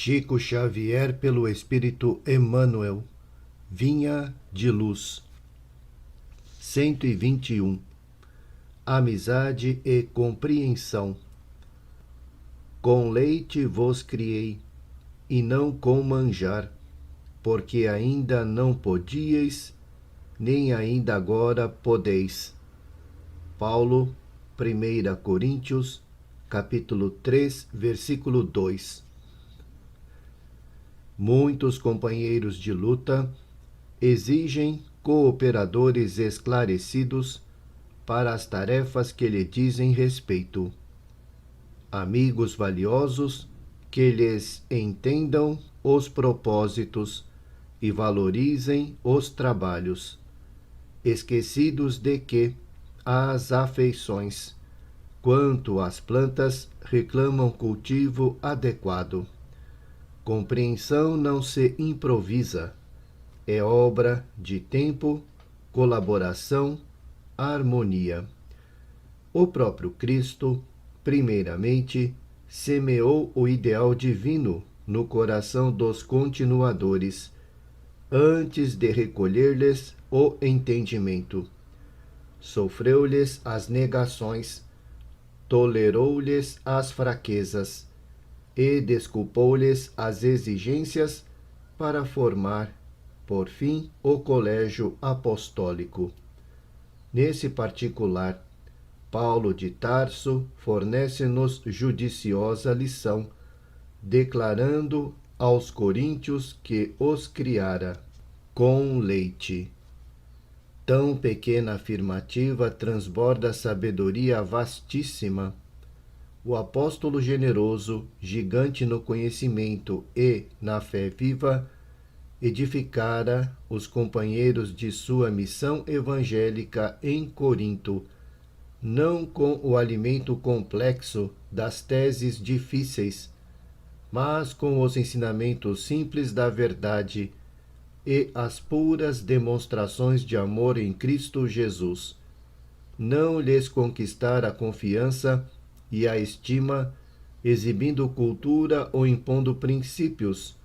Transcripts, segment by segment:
Chico Xavier pelo Espírito Emmanuel, Vinha de Luz. 121. Amizade e compreensão. Com leite vos criei, e não com manjar, porque ainda não podíeis, nem ainda agora podeis. Paulo, 1 Coríntios, capítulo 3, versículo 2. Muitos companheiros de luta exigem cooperadores esclarecidos para as tarefas que lhe dizem respeito. Amigos valiosos que lhes entendam os propósitos e valorizem os trabalhos, esquecidos de que as afeições, quanto às plantas, reclamam cultivo adequado. Compreensão não se improvisa, é obra de tempo, colaboração, harmonia. O próprio Cristo, primeiramente, semeou o ideal divino no coração dos continuadores, antes de recolher-lhes o entendimento. Sofreu-lhes as negações, tolerou-lhes as fraquezas e desculpou-lhes as exigências para formar, por fim, o colégio apostólico. Nesse particular, Paulo de Tarso fornece-nos judiciosa lição, declarando aos coríntios que os criara com leite. Tão pequena afirmativa transborda sabedoria vastíssima. O apóstolo generoso, gigante no conhecimento e na fé viva, edificara os companheiros de sua missão evangélica em Corinto, não com o alimento complexo das teses difíceis, mas com os ensinamentos simples da verdade e as puras demonstrações de amor em Cristo Jesus. Não lhes conquistara a confiança e a estima, exibindo cultura ou impondo princípios,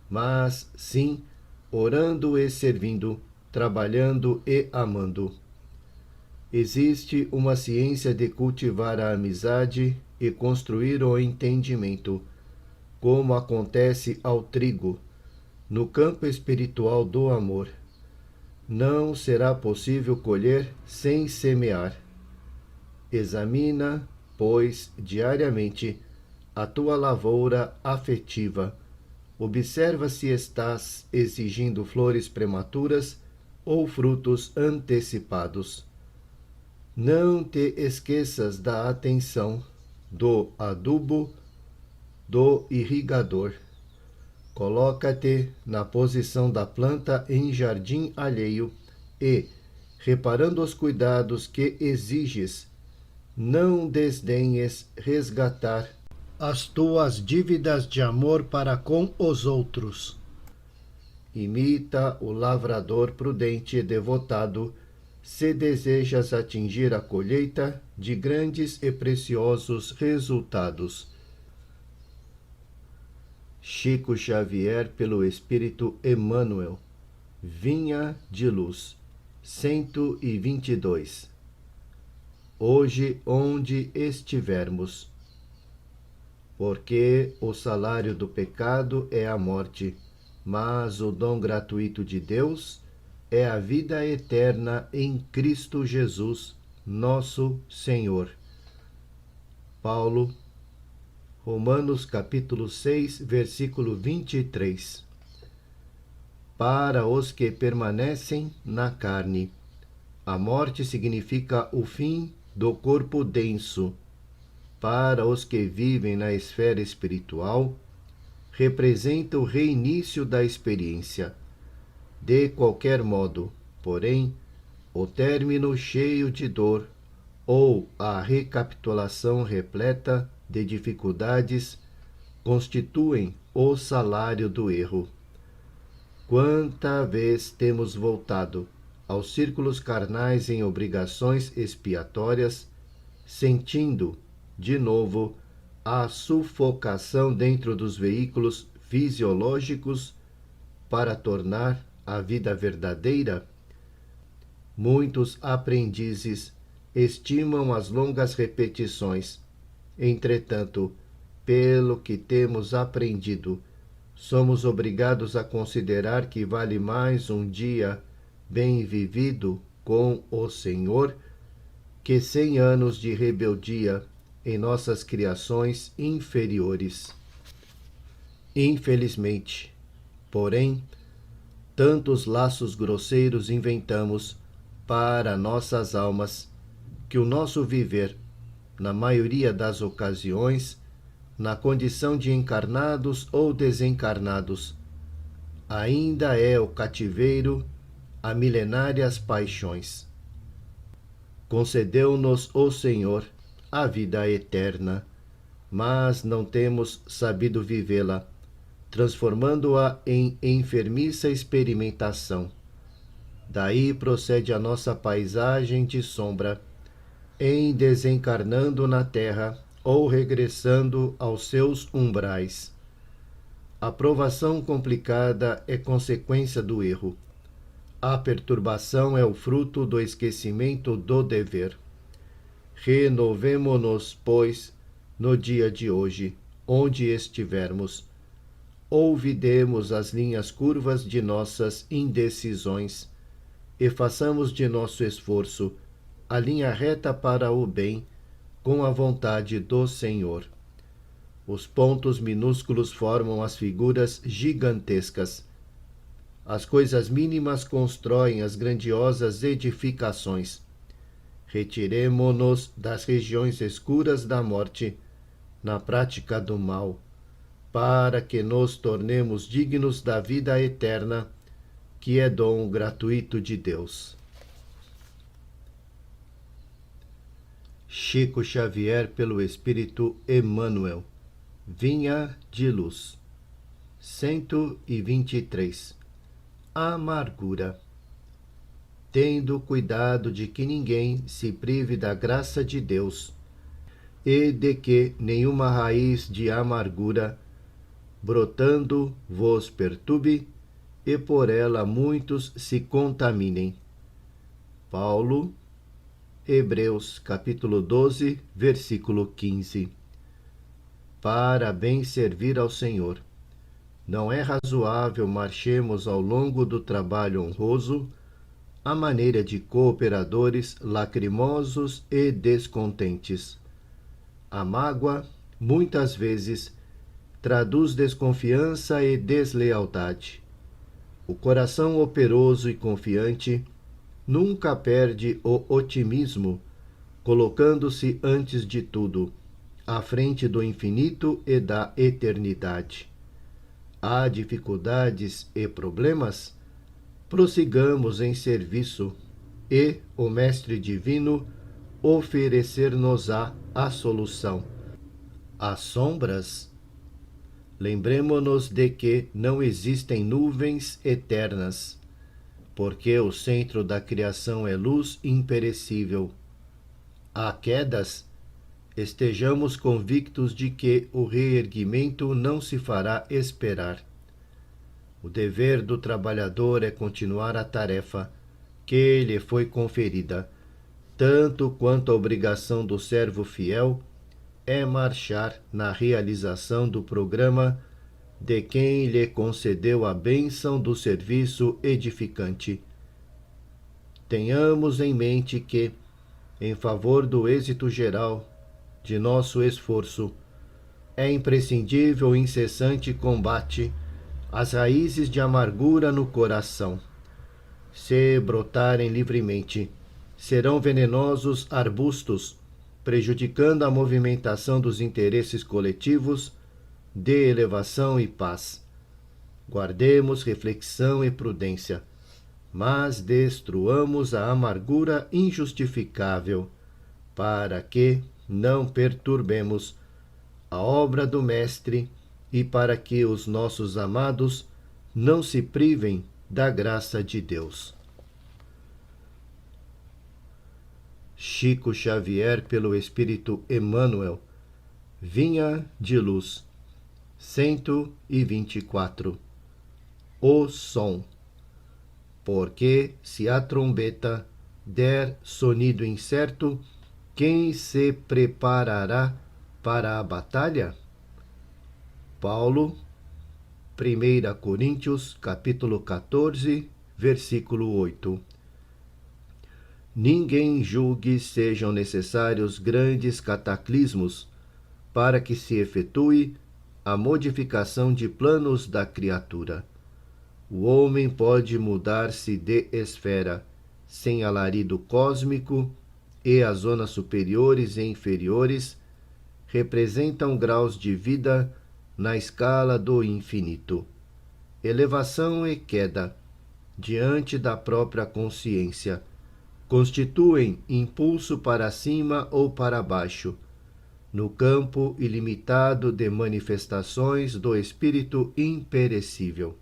mas sim orando e servindo, trabalhando e amando. Existe uma ciência de cultivar a amizade e construir o entendimento, como acontece ao trigo, no campo espiritual do amor. Não será possível colher sem semear. Examina, pois, diariamente a tua lavoura afetiva. Observa se estás exigindo flores prematuras ou frutos antecipados. Não te esqueças da atenção, do adubo, do irrigador. Coloca-te na posição da planta em jardim alheio e, reparando os cuidados que exiges, não desdenhes resgatar as tuas dívidas de amor para com os outros. Imita o lavrador prudente e devotado, se desejas atingir a colheita de grandes e preciosos resultados. Chico Xavier pelo Espírito Emmanuel, Vinha de Luz. 122. Hoje, onde estivermos. Porque o salário do pecado é a morte, mas o dom gratuito de Deus é a vida eterna em Cristo Jesus, nosso Senhor. Paulo, Romanos capítulo 6, versículo 23. Para os que permanecem na carne, a morte significa o fim do corpo denso. Para os que vivem na esfera espiritual, representa o reinício da experiência. De qualquer modo, porém, o término cheio de dor ou a recapitulação repleta de dificuldades constituem o salário do erro. Quanta vez temos voltado aos círculos carnais em obrigações expiatórias, sentindo, de novo, a sufocação dentro dos veículos fisiológicos para tornar a vida verdadeira? Muitos aprendizes estimam as longas repetições. Entretanto, pelo que temos aprendido, somos obrigados a considerar que vale mais um dia bem vivido com o Senhor que 100 anos de rebeldia em nossas criações inferiores. Infelizmente, porém, tantos laços grosseiros inventamos para nossas almas que o nosso viver, na maioria das ocasiões, na condição de encarnados ou desencarnados, ainda é o cativeiro a milenárias paixões. Concedeu-nos o Senhor a vida eterna, mas não temos sabido vivê-la, transformando-a em enfermiça experimentação. Daí procede a nossa paisagem de sombra, em desencarnando na terra ou regressando aos seus umbrais. A provação complicada é consequência do erro. A perturbação é o fruto do esquecimento do dever. Renovemo-nos, pois, no dia de hoje, onde estivermos. Ouvidemos as linhas curvas de nossas indecisões e façamos de nosso esforço a linha reta para o bem, com a vontade do Senhor. Os pontos minúsculos formam as figuras gigantescas. As coisas mínimas constroem as grandiosas edificações. Retiremo-nos das regiões escuras da morte, na prática do mal, para que nos tornemos dignos da vida eterna, que é dom gratuito de Deus. Chico Xavier pelo Espírito Emmanuel. Vinha de Luz. 123. Amargura. Tendo cuidado de que ninguém se prive da graça de Deus, e de que nenhuma raiz de amargura, brotando, vos perturbe, e por ela muitos se contaminem. Paulo, Hebreus, capítulo 12, versículo 15. Para bem servir ao Senhor, não é razoável marchemos ao longo do trabalho honroso à maneira de cooperadores lacrimosos e descontentes. A mágoa, muitas vezes, traduz desconfiança e deslealdade. O coração operoso e confiante nunca perde o otimismo, colocando-se antes de tudo, à frente do infinito e da eternidade. Há dificuldades e problemas? Prossigamos em serviço e o Mestre Divino oferecer-nos-á a solução. As sombras? Lembremo-nos de que não existem nuvens eternas, porque o centro da criação é luz imperecível. Há quedas? Estejamos convictos de que o reerguimento não se fará esperar. O dever do trabalhador é continuar a tarefa que lhe foi conferida, tanto quanto a obrigação do servo fiel é marchar na realização do programa de quem lhe concedeu a bênção do serviço edificante. Tenhamos em mente que, em favor do êxito geral de nosso esforço, é imprescindível o incessante combate às raízes de amargura no coração. Se brotarem livremente, serão venenosos arbustos, prejudicando a movimentação dos interesses coletivos de elevação e paz. Guardemos reflexão e prudência, mas destruamos a amargura injustificável, para que não perturbemos a obra do Mestre e para que os nossos amados não se privem da graça de Deus. Chico Xavier pelo Espírito Emmanuel. Vinha de Luz. 124. O som. Porque se a trombeta der sonido incerto, quem se preparará para a batalha? Paulo, 1 Coríntios, capítulo 14, versículo 8. Ninguém julgue sejam necessários grandes cataclismos para que se efetue a modificação de planos da criatura. O homem pode mudar-se de esfera, sem alarido cósmico, e as zonas superiores e inferiores representam graus de vida na escala do infinito. Elevação e queda, diante da própria consciência, constituem impulso para cima ou para baixo, no campo ilimitado de manifestações do espírito imperecível.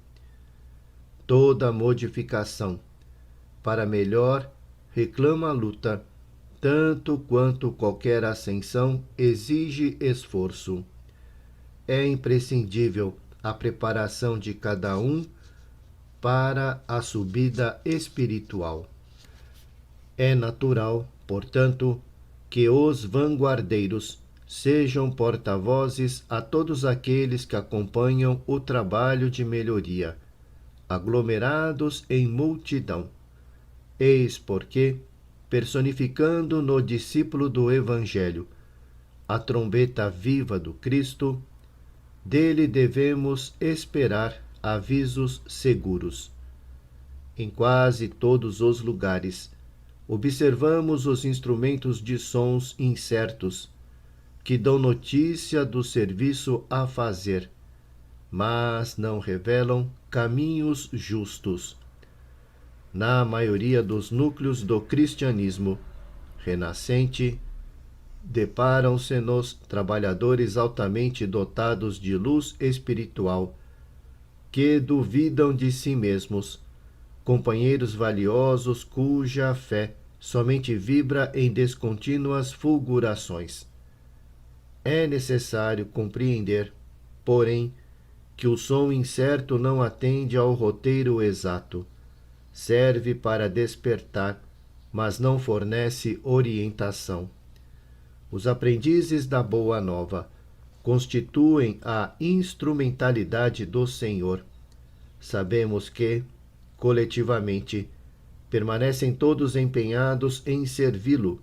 Toda modificação, para melhor, reclama luta, tanto quanto qualquer ascensão exige esforço. É imprescindível a preparação de cada um para a subida espiritual. É natural, portanto, que os vanguardeiros sejam porta-vozes a todos aqueles que acompanham o trabalho de melhoria, aglomerados em multidão. Eis porque, personificando no discípulo do Evangelho a trombeta viva do Cristo, dele devemos esperar avisos seguros. Em quase todos os lugares, observamos os instrumentos de sons incertos, que dão notícia do serviço a fazer, mas não revelam caminhos justos. Na maioria dos núcleos do cristianismo renascente, deparam-se-nos trabalhadores altamente dotados de luz espiritual, que duvidam de si mesmos, companheiros valiosos cuja fé somente vibra em descontínuas fulgurações. É necessário compreender, porém, que o som incerto não atende ao roteiro exato. Serve para despertar, mas não fornece orientação. Os aprendizes da Boa Nova constituem a instrumentalidade do Senhor. Sabemos que, coletivamente, permanecem todos empenhados em servi-lo.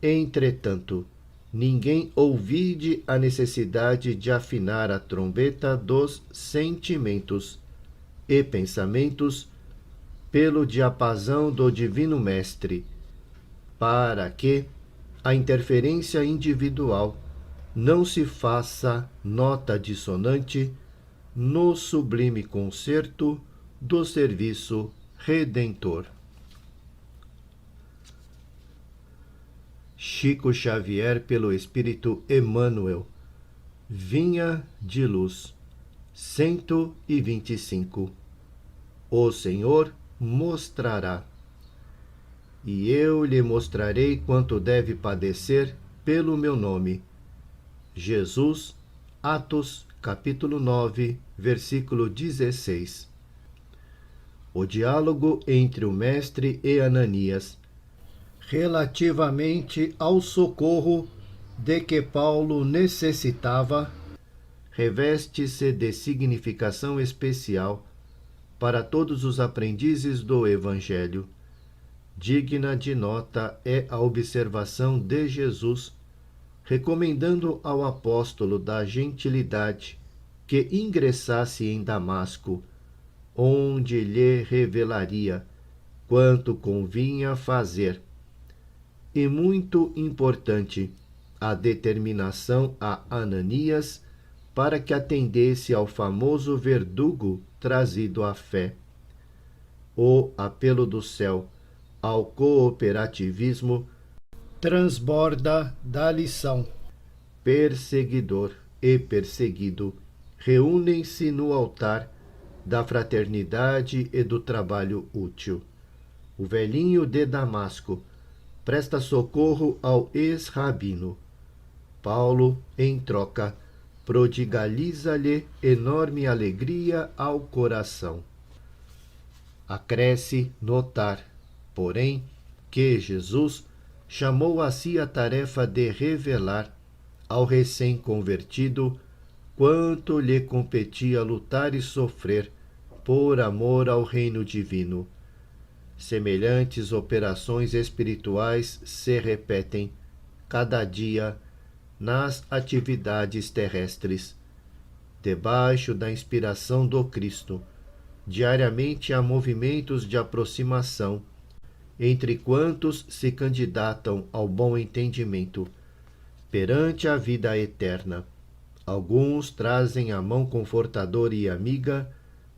Entretanto, ninguém ouvide a necessidade de afinar a trombeta dos sentimentos e pensamentos pelo diapasão do Divino Mestre, para que a interferência individual não se faça nota dissonante no sublime concerto do serviço redentor. Chico Xavier, pelo Espírito Emmanuel. Vinha de Luz, 125. O Senhor mostrará, e eu lhe mostrarei quanto deve padecer pelo meu nome. Jesus, Atos, capítulo 9, versículo 16. O diálogo entre o Mestre e Ananias, relativamente ao socorro de que Paulo necessitava, reveste-se de significação especial para todos os aprendizes do Evangelho. Digna de nota é a observação de Jesus, recomendando ao apóstolo da gentilidade que ingressasse em Damasco, onde lhe revelaria quanto convinha fazer. E muito importante, a determinação a Ananias para que atendesse ao famoso verdugo trazido à fé. O apelo do céu ao cooperativismo transborda da lição. Perseguidor e perseguido reúnem-se no altar da fraternidade e do trabalho útil. O velhinho de Damasco presta socorro ao ex-rabino. Paulo, em troca, prodigaliza-lhe enorme alegria ao coração. Acresce notar, porém, que Jesus chamou a si a tarefa de revelar ao recém-convertido quanto lhe competia lutar e sofrer por amor ao reino divino. Semelhantes operações espirituais se repetem cada dia nas atividades terrestres. Debaixo da inspiração do Cristo, diariamente há movimentos de aproximação entre quantos se candidatam ao bom entendimento perante a vida eterna. Alguns trazem a mão confortadora e amiga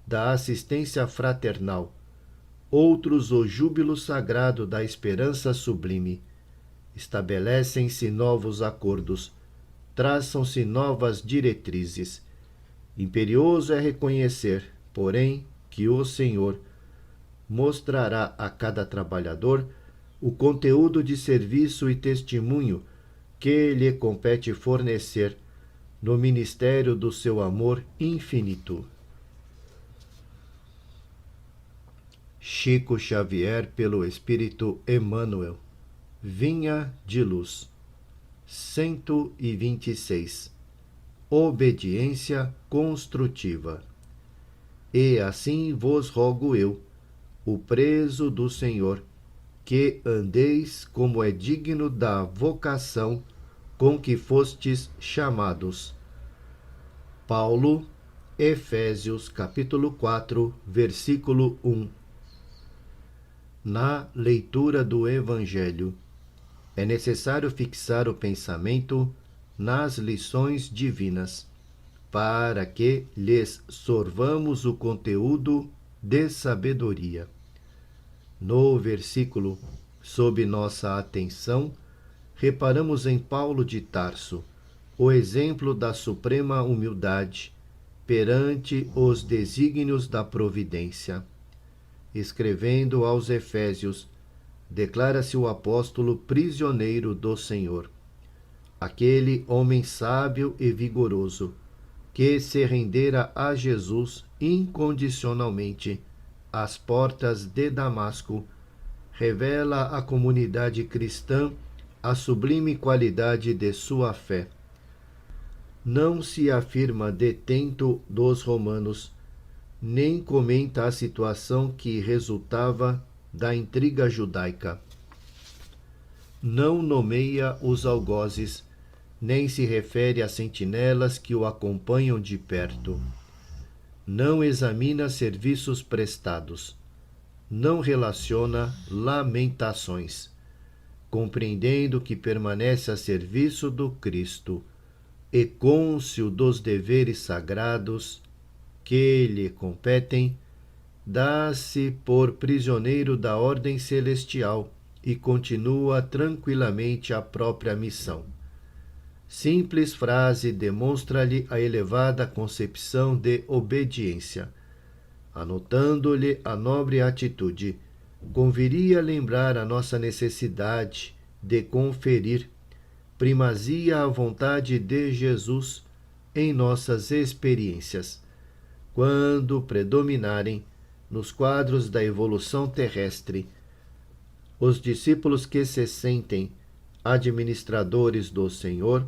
da assistência fraternal, outros o júbilo sagrado da esperança sublime. Estabelecem-se novos acordos, traçam-se novas diretrizes. Imperioso é reconhecer, porém, que o Senhor mostrará a cada trabalhador o conteúdo de serviço e testemunho que lhe compete fornecer no ministério do seu amor infinito. Chico Xavier, pelo Espírito Emmanuel. Vinha de Luz. 126. Obediência construtiva. E assim vos rogo eu, o preso do Senhor, que andeis como é digno da vocação com que fostes chamados. Paulo, Efésios capítulo 4, versículo 1. Na leitura do Evangelho, é necessário fixar o pensamento nas lições divinas, para que lhes sorvamos o conteúdo de sabedoria. No versículo, sob nossa atenção, reparamos em Paulo de Tarso, o exemplo da suprema humildade perante os desígnios da providência. Escrevendo aos Efésios, declara-se o apóstolo prisioneiro do Senhor, aquele homem sábio e vigoroso, que se rendera a Jesus incondicionalmente às portas de Damasco, revela à comunidade cristã a sublime qualidade de sua fé. Não se afirma detento dos romanos, nem comenta a situação que resultava da intriga judaica. Não nomeia os algozes, nem se refere a sentinelas que o acompanham de perto. Não examina serviços prestados. Não relaciona lamentações, compreendendo que permanece a serviço do Cristo e cônscio dos deveres sagrados que lhe competem, dá-se por prisioneiro da ordem celestial e continua tranquilamente a própria missão. Simples frase demonstra-lhe a elevada concepção de obediência. Anotando-lhe a nobre atitude, conviria lembrar a nossa necessidade de conferir primazia à vontade de Jesus em nossas experiências, quando predominarem nos quadros da evolução terrestre os discípulos que se sentem administradores do Senhor,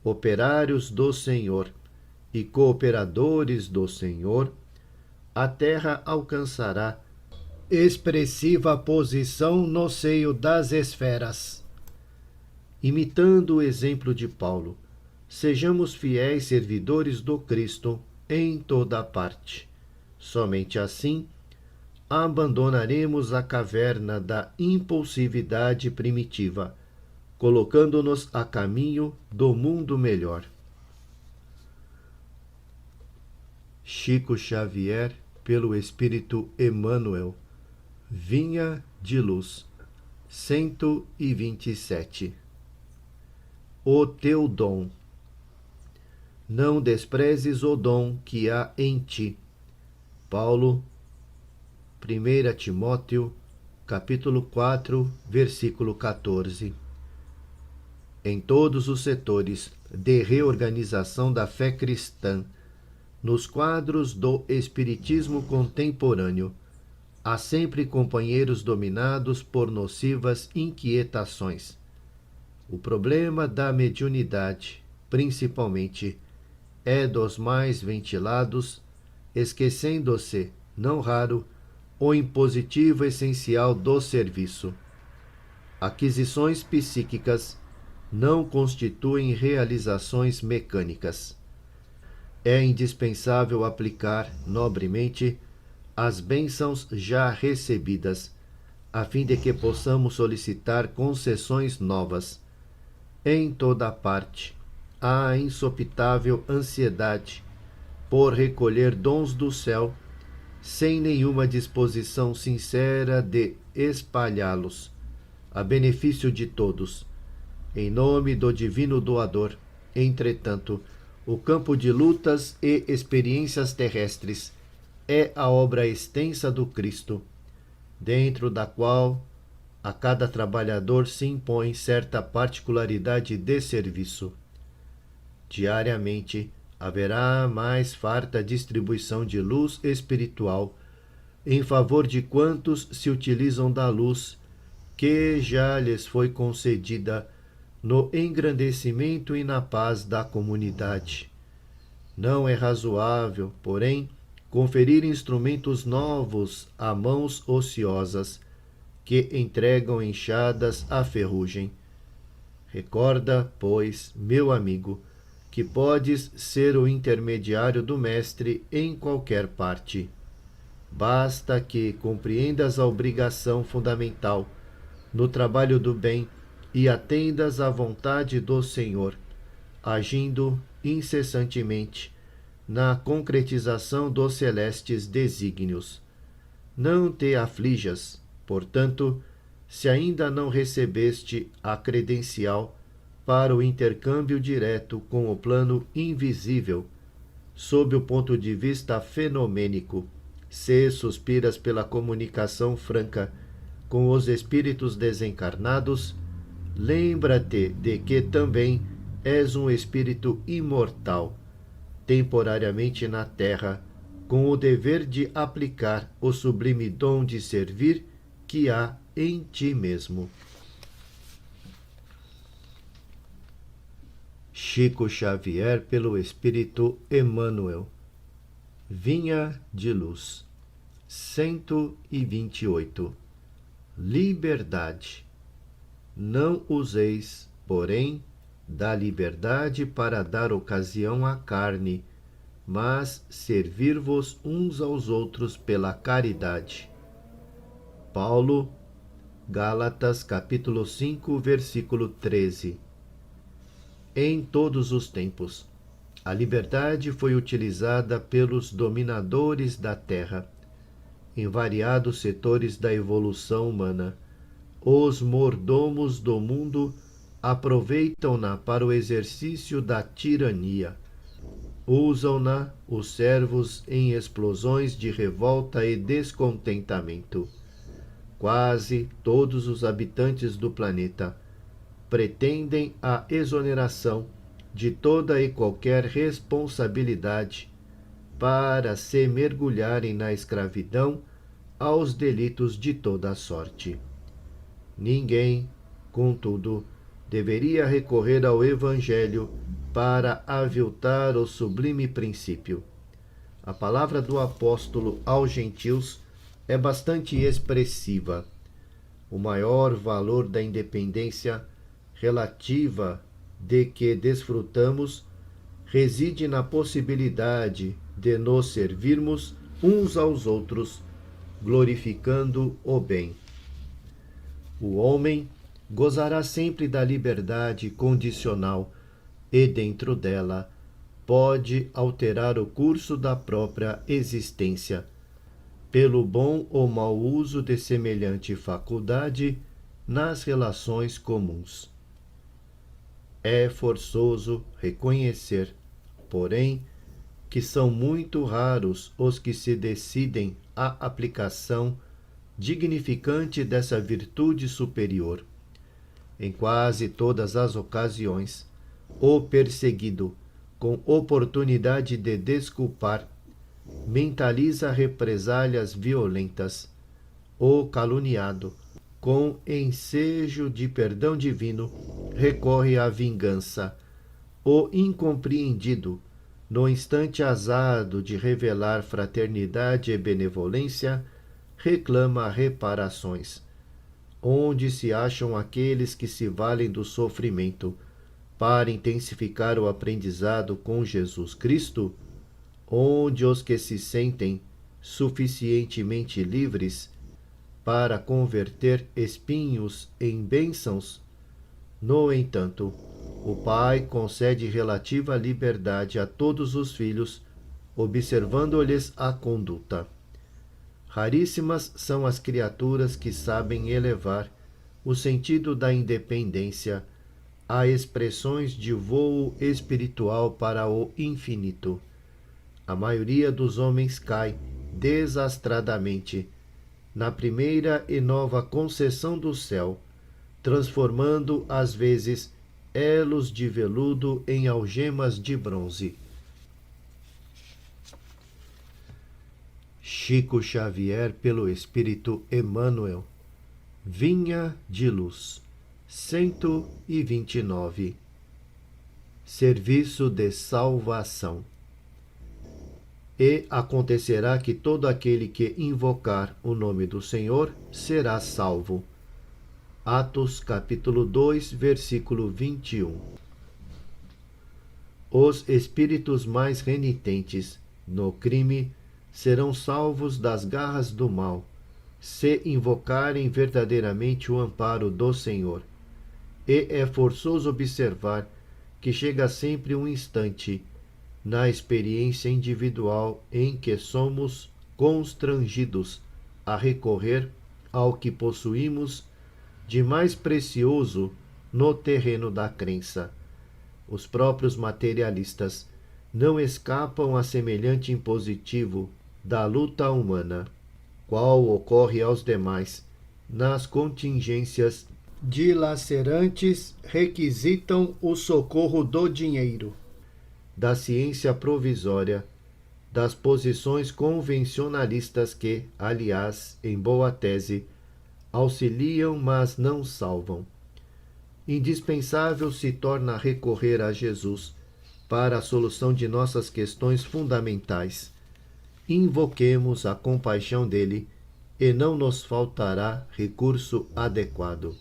operários do Senhor e cooperadores do Senhor, a terra alcançará expressiva posição no seio das esferas. Imitando o exemplo de Paulo, sejamos fiéis servidores do Cristo em toda parte. Somente assim abandonaremos a caverna da impulsividade primitiva, colocando-nos a caminho do mundo melhor. Chico Xavier, pelo Espírito Emmanuel. Vinha de Luz. 127. O teu dom. Não desprezes o dom que há em ti. Paulo, 1 Timóteo, capítulo 4, versículo 14. em todos os setores de reorganização da fé cristã, nos quadros do espiritismo contemporâneo, há sempre companheiros dominados por nocivas inquietações. O problema da mediunidade, principalmente, é dos mais ventilados, esquecendo-se, não raro, o impositivo essencial do serviço. Aquisições psíquicas não constituem realizações mecânicas. É indispensável aplicar nobremente as bênçãos já recebidas, a fim de que possamos solicitar concessões novas. Em toda parte, há a insopitável ansiedade por recolher dons do céu, sem nenhuma disposição sincera de espalhá-los, a benefício de todos, em nome do divino doador. Entretanto, o campo de lutas e experiências terrestres é a obra extensa do Cristo, dentro da qual a cada trabalhador se impõe certa particularidade de serviço. Diariamente haverá mais farta distribuição de luz espiritual em favor de quantos se utilizam da luz que já lhes foi concedida no engrandecimento e na paz da comunidade. Não é razoável, porém, conferir instrumentos novos a mãos ociosas que entregam enxadas à ferrugem. Recorda, pois, meu amigo, que podes ser o intermediário do Mestre em qualquer parte. Basta que compreendas a obrigação fundamental no trabalho do bem e atendas à vontade do Senhor, agindo incessantemente na concretização dos celestes desígnios. Não te aflijas, portanto, se ainda não recebeste a credencial para o intercâmbio direto com o plano invisível, sob o ponto de vista fenomênico, se suspiras pela comunicação franca com os espíritos desencarnados, lembra-te de que também és um espírito imortal, temporariamente na terra, com o dever de aplicar o sublime dom de servir que há em ti mesmo. Chico Xavier pelo Espírito Emmanuel. Vinha de Luz. 128. Liberdade. Não useis, porém, da liberdade para dar ocasião à carne, mas servir-vos uns aos outros pela caridade. Paulo, Gálatas, capítulo 5, versículo 13. Em todos os tempos, a liberdade foi utilizada pelos dominadores da terra, em variados setores da evolução humana. Os mordomos do mundo aproveitam-na para o exercício da tirania. Usam-na os servos em explosões de revolta e descontentamento. Quase todos os habitantes do planeta pretendem a exoneração de toda e qualquer responsabilidade para se mergulharem na escravidão aos delitos de toda a sorte. Ninguém, contudo, deveria recorrer ao Evangelho para aviltar o sublime princípio. A palavra do apóstolo aos gentios é bastante expressiva. O maior valor da independência relativa de que desfrutamos reside na possibilidade de nos servirmos uns aos outros, glorificando o bem. O homem gozará sempre da liberdade condicional e, dentro dela, pode alterar o curso da própria existência, pelo bom ou mau uso de semelhante faculdade nas relações comuns. É forçoso reconhecer, porém, que são muito raros os que se decidem à aplicação dignificante dessa virtude superior. em quase todas as ocasiões, o perseguido, com oportunidade de desculpar, mentaliza represálias violentas. O caluniado, com ensejo de perdão divino, recorre à vingança. O incompreendido, no instante azado de revelar fraternidade e benevolência, reclama reparações. Onde se acham aqueles que se valem do sofrimento para intensificar o aprendizado com Jesus Cristo? Onde os que se sentem suficientemente livres para converter espinhos em bênçãos? No entanto, o Pai concede relativa liberdade a todos os filhos, observando-lhes a conduta. Raríssimas são as criaturas que sabem elevar o sentido da independência a expressões de vôo espiritual para o infinito. A maioria dos homens cai desastradamente na primeira e nova concessão do céu, transformando às vezes elos de veludo em algemas de bronze. Chico Xavier pelo Espírito Emmanuel. Vinha de Luz, 129. Serviço de salvação. E acontecerá que todo aquele que invocar o nome do Senhor será salvo. Atos capítulo 2, versículo 21. Os espíritos mais renitentes no crime serão salvos das garras do mal, se invocarem verdadeiramente o amparo do Senhor. E é forçoso observar que chega sempre um instante, na experiência individual, em que somos constrangidos a recorrer ao que possuímos de mais precioso no terreno da crença. Os próprios materialistas não escapam a semelhante impositivo da luta humana, qual ocorre aos demais nas contingências dilacerantes requisitam o socorro do dinheiro, da ciência provisória, das posições convencionalistas que, aliás, em boa tese, auxiliam, mas não salvam. Indispensável se torna recorrer a Jesus para a solução de nossas questões fundamentais. Invoquemos a compaixão dele e não nos faltará recurso adequado.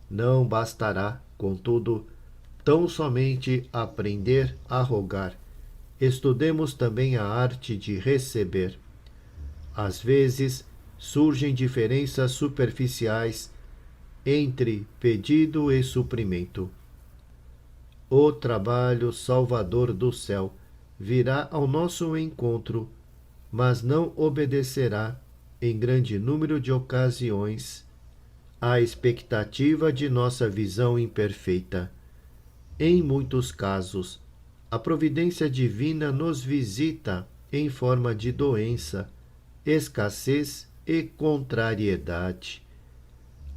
Não bastará, contudo, tão somente aprender a rogar. Estudemos também a arte de receber. Às vezes, surgem diferenças superficiais entre pedido e suprimento. O trabalho salvador do céu virá ao nosso encontro, mas não obedecerá, em grande número de ocasiões, à expectativa de nossa visão imperfeita. Em muitos casos, a providência divina nos visita em forma de doença, escassez e contrariedade.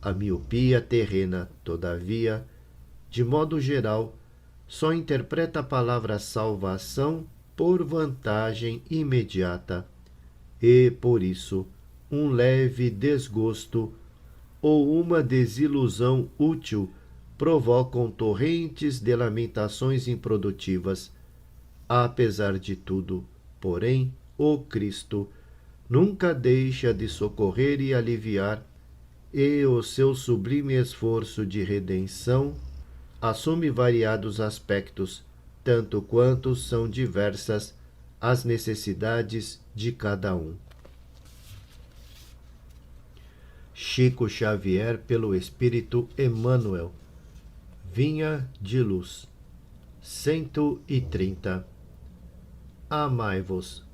A miopia terrena, todavia, de modo geral, só interpreta a palavra salvação por vantagem imediata, e, por isso, um leve desgosto ou uma desilusão útil provocam torrentes de lamentações improdutivas. Apesar de tudo, porém, o Cristo nunca deixa de socorrer e aliviar, e o seu sublime esforço de redenção assume variados aspectos, tanto quanto são diversas as necessidades de cada um. Chico Xavier pelo Espírito Emmanuel. Vinha de Luz, 130. Amai-vos.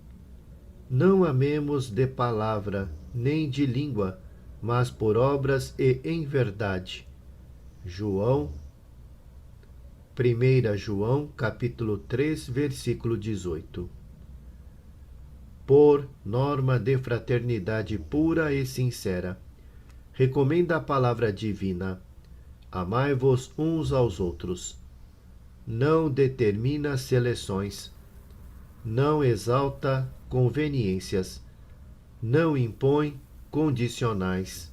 Não amemos de palavra, nem de língua, mas por obras e em verdade. João 1 João, capítulo 3, versículo 18. Por norma de fraternidade pura e sincera, recomenda a palavra divina. Amai-vos uns aos outros. Não determina seleções, não exalta conveniências, não impõe condicionais,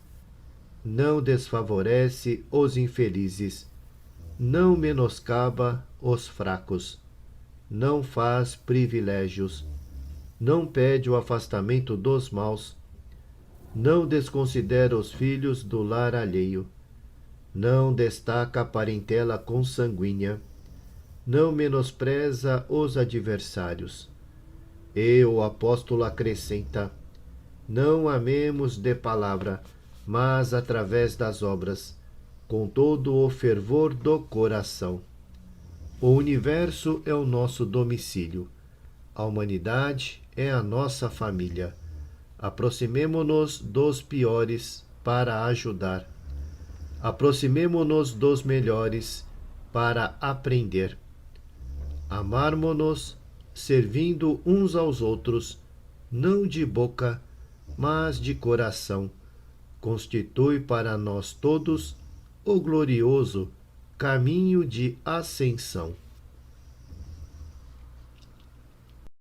não desfavorece os infelizes, não menoscaba os fracos, não faz privilégios, não pede o afastamento dos maus, não desconsidera os filhos do lar alheio, não destaca a parentela consanguínea, não menospreza os adversários. E o apóstolo acrescenta: não amemos de palavra, mas através das obras, com todo o fervor do coração. O universo é o nosso domicílio. A humanidade é a nossa família. Aproximemo-nos dos piores para ajudar. Aproximemo-nos dos melhores para aprender. Amarmo-nos, servindo uns aos outros, não de boca, mas de coração, constitui para nós todos o glorioso caminho de ascensão.